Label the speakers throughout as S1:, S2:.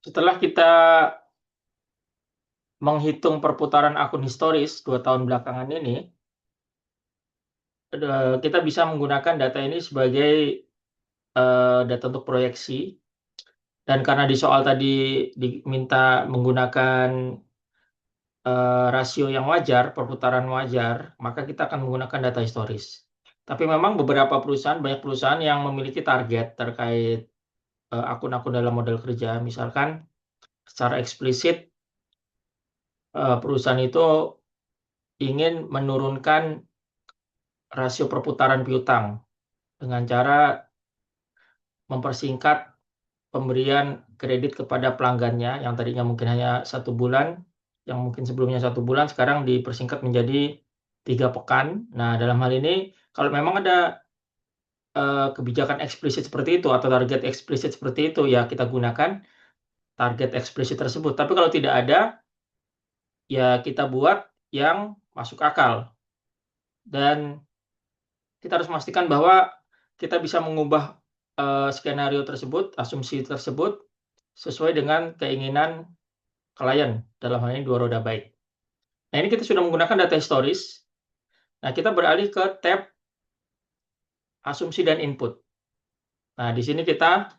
S1: Setelah kita menghitung perputaran akun historis 2 tahun belakangan ini, kita bisa menggunakan data ini sebagai data untuk proyeksi. Dan karena di soal tadi diminta menggunakan rasio yang wajar, perputaran wajar, maka kita akan menggunakan data historis. Tapi memang banyak perusahaan yang memiliki target terkait akun-akun dalam model kerja. Misalkan secara eksplisit perusahaan itu ingin menurunkan rasio perputaran piutang dengan cara mempersingkat pemberian kredit kepada pelanggannya yang tadinya mungkin hanya 1 bulan, yang mungkin sebelumnya 1 bulan, sekarang dipersingkat menjadi 3 pekan. Nah, dalam hal ini, kalau memang ada kebijakan eksplisit seperti itu atau target eksplisit seperti itu, ya kita gunakan target eksplisit tersebut. Tapi kalau tidak ada, ya kita buat yang masuk akal. Dan kita harus memastikan bahwa kita bisa mengubah skenario tersebut, asumsi tersebut, sesuai dengan keinginan klien, dalam hal ini dua roda baik. Nah, ini kita sudah menggunakan data historis. Nah, kita beralih ke tab asumsi dan input. Nah, di sini kita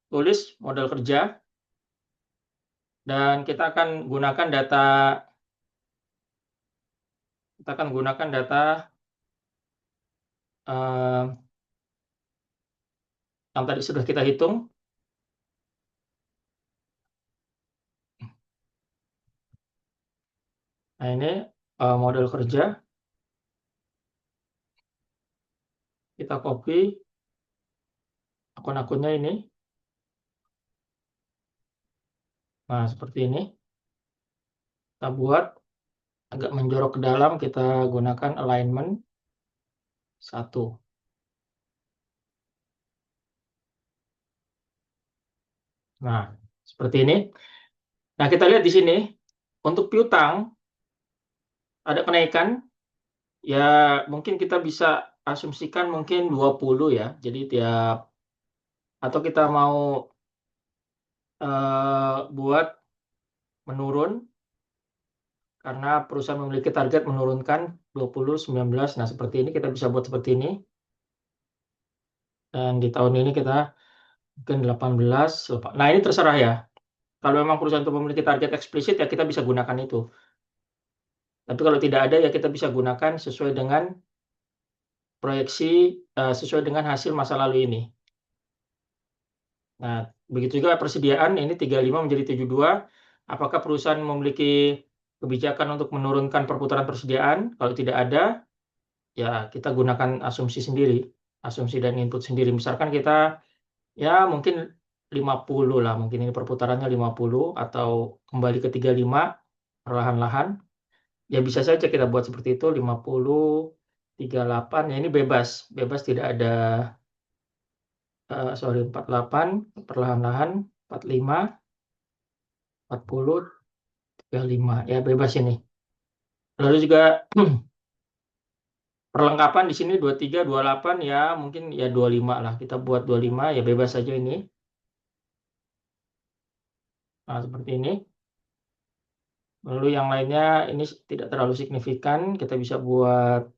S1: tulis model kerja, dan kita akan gunakan data yang tadi sudah kita hitung. Nah, ini model kerja. Kita copy akun-akunnya ini. Nah, seperti ini. Kita buat agak menjorok ke dalam, kita gunakan alignment 1. Nah, seperti ini. Nah, kita lihat di sini, untuk piutang, ada kenaikan, ya mungkin kita bisa asumsikan mungkin 20 ya. Jadi atau kita mau buat menurun, karena perusahaan memiliki target menurunkan 20, 19. Nah, seperti ini kita bisa buat seperti ini. Dan di tahun ini kita mungkin 18. Nah, ini terserah ya. Kalau memang perusahaan itu memiliki target eksplisit, ya kita bisa gunakan itu. Tapi kalau tidak ada, ya kita bisa gunakan sesuai dengan proyeksi, sesuai dengan hasil masa lalu ini. Nah, begitu juga persediaan, ini 35 menjadi 72. Apakah perusahaan memiliki kebijakan untuk menurunkan perputaran persediaan? Kalau tidak ada, ya kita gunakan asumsi sendiri, asumsi dan input sendiri. Misalkan kita, ya mungkin 50 lah, mungkin ini perputarannya 50, atau kembali ke 35, perlahan-lahan. Ya bisa saja kita buat seperti itu, 50, 38, ya ini bebas tidak ada, 48, perlahan-lahan, 45, 40, 35, ya bebas ini. Lalu juga perlengkapan di sini 23, 28, ya mungkin ya 25 lah, kita buat 25, ya bebas saja ini. Nah, seperti ini. Lalu yang lainnya ini tidak terlalu signifikan, kita bisa buat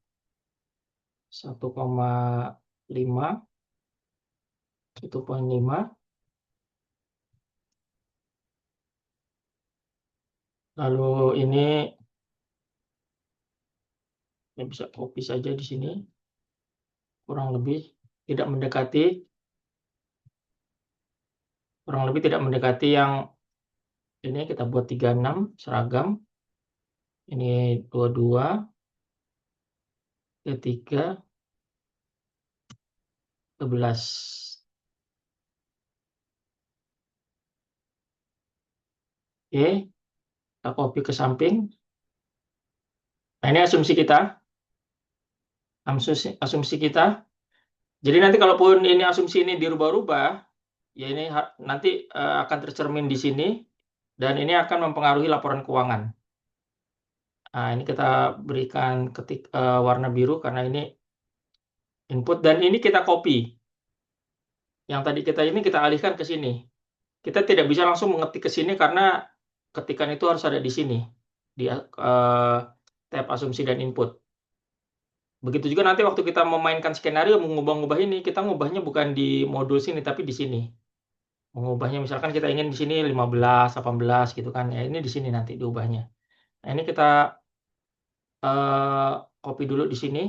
S1: 1,5, 1,5. Lalu ini ya bisa copy saja di sini, kurang lebih tidak mendekati yang ini. Kita buat 36 seragam, ini 22, 33, 11. Oke, kita copy ke samping. Nah, ini asumsi kita. Jadi nanti kalaupun ini asumsi ini dirubah-rubah, ya ini nanti akan tercermin di sini, dan ini akan mempengaruhi laporan keuangan. Nah, ini kita berikan warna biru karena ini input, dan ini kita copy. Yang tadi ini kita alihkan ke sini. Kita tidak bisa langsung mengetik ke sini karena ketikan itu harus ada di sini, di, tab asumsi dan input. Begitu juga nanti waktu kita memainkan skenario, mengubah-ngubah ini, kita ngubahnya bukan di modul sini, tapi di sini. Mengubahnya misalkan kita ingin di sini 15, 18 gitu kan, ya ini di sini nanti diubahnya. Nah ini kita, copy dulu di sini.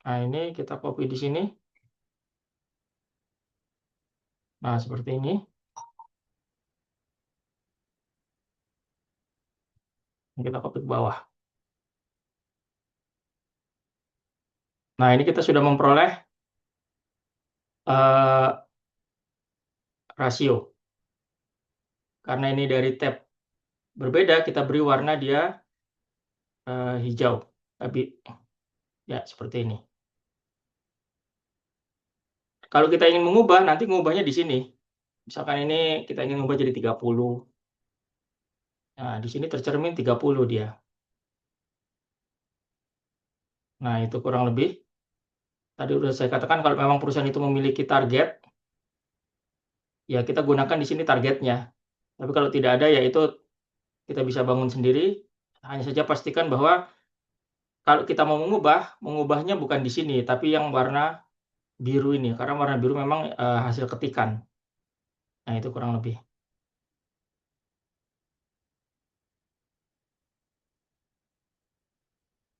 S1: Nah ini kita copy di sini. Nah seperti ini. Kita copy ke bawah. Nah ini kita sudah memperoleh, rasio. Karena ini dari tab berbeda, kita beri warna dia, hijau. Tapi ya seperti ini. Kalau kita ingin mengubah, nanti ngubahnya di sini. Misalkan ini kita ingin mengubah jadi 30. Nah, di sini tercermin 30 dia. Nah, itu kurang lebih. Tadi udah saya katakan kalau memang perusahaan itu memiliki target, ya kita gunakan di sini targetnya. Tapi kalau tidak ada, ya itu kita bisa bangun sendiri. Hanya saja pastikan bahwa kalau kita mau mengubahnya bukan di sini, tapi yang warna biru ini. Karena warna biru memang, hasil ketikan. Nah, itu kurang lebih.